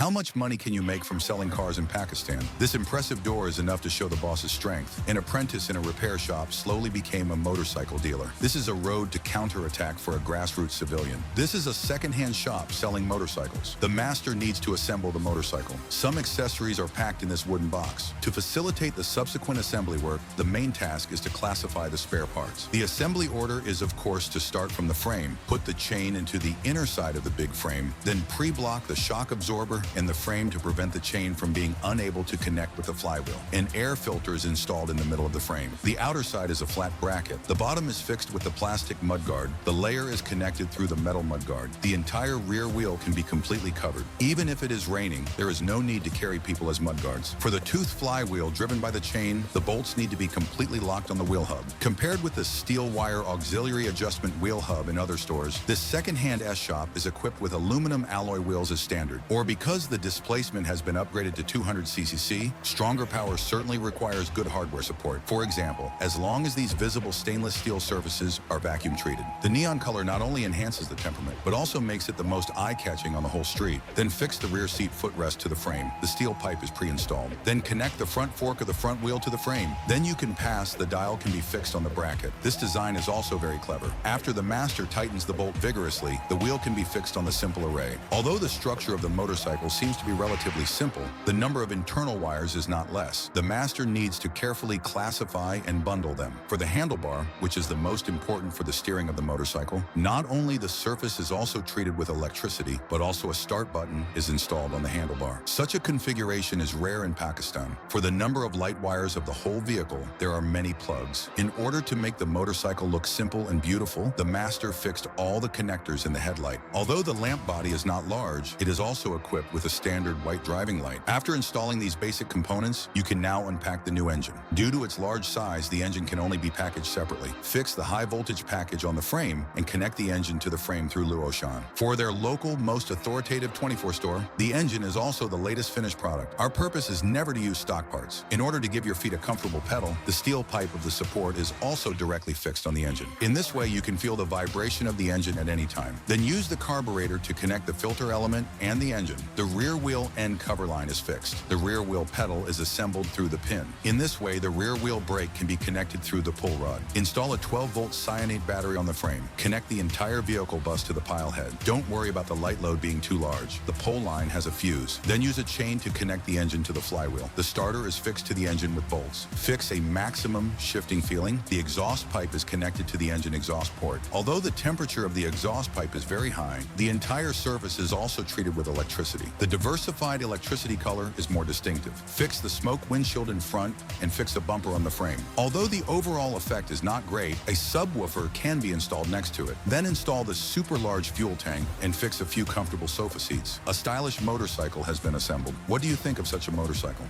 How much money can you make from selling cars in Pakistan? This impressive door is enough to show the boss's strength. An apprentice in a repair shop slowly became a motorcycle dealer. This is a road to counterattack for a grassroots civilian. This is a second-hand shop selling motorcycles. The master needs to assemble the motorcycle. Some accessories are packed in this wooden box. To facilitate the subsequent assembly work, the main task is to classify the spare parts. The assembly order is, of course, to start from the frame, put the chain into the inner side of the big frame, then pre-block the shock absorber and the frame to prevent the chain from being unable to connect with the flywheel. An air filter is installed in the middle of the frame. The outer side is a flat bracket. The bottom is fixed with the plastic mudguard. The layer is connected through the metal mudguard. The entire rear wheel can be completely covered. Even if it is raining, there is no need to carry people as mudguards. For the tooth flywheel driven by the chain, the bolts need to be completely locked on the wheel hub. Compared with the steel wire auxiliary adjustment wheel hub in other stores, this second-hand S shop is equipped with aluminum alloy wheels as standard. Or because the displacement has been upgraded to 200 cc, stronger power certainly requires good hardware support. For example, as long as these visible stainless steel surfaces are vacuum treated. The neon color not only enhances the temperament, but also makes it the most eye-catching on the whole street. Then fix the rear seat footrest to the frame. The steel pipe is pre-installed. Then connect the front fork of the front wheel to the frame. Then you can pass, the dial can be fixed on the bracket. This design is also very clever. After the master tightens the bolt vigorously, the wheel can be fixed on the simple array. Although the structure of the motorcycle seems to be relatively simple, the number of internal wires is not less. The master needs to carefully classify and bundle them. For the handlebar, which is the most important for the steering of the motorcycle, not only the surface is also treated with electricity, but also a start button is installed on the handlebar. Such a configuration is rare in Pakistan. For the number of light wires of the whole vehicle, there are many plugs. In order to make the motorcycle look simple and beautiful, the master fixed all the connectors in the headlight. Although the lamp body is not large, it is also equipped with a standard white driving light. After installing these basic components, you can now unpack the new engine. Due to its large size, the engine can only be packaged separately. Fix the high voltage package on the frame and connect the engine to the frame through Luoshan. For their local, most authoritative 24 store, the engine is also the latest finished product. Our purpose is never to use stock parts. In order to give your feet a comfortable pedal, the steel pipe of the support is also directly fixed on the engine. In this way, you can feel the vibration of the engine at any time. Then use the carburetor to connect the filter element and the engine. The rear wheel end cover line is fixed. The rear wheel pedal is assembled through the pin. In this way, the rear wheel brake can be connected through the pull rod. Install a 12-volt cyanide battery on the frame. Connect the entire vehicle bus to the pile head. Don't worry about the light load being too large. The pole line has a fuse. Then use a chain to connect the engine to the flywheel. The starter is fixed to the engine with bolts. Fix a maximum shifting feeling. The exhaust pipe is connected to the engine exhaust port. Although the temperature of the exhaust pipe is very high, the entire surface is also treated with electricity. The diversified electricity color is more distinctive. Fix the smoke windshield in front and fix a bumper on the frame. Although the overall effect is not great, a subwoofer can be installed next to it. Then install the super large fuel tank and fix a few comfortable sofa seats. A stylish motorcycle has been assembled. What do you think of such a motorcycle?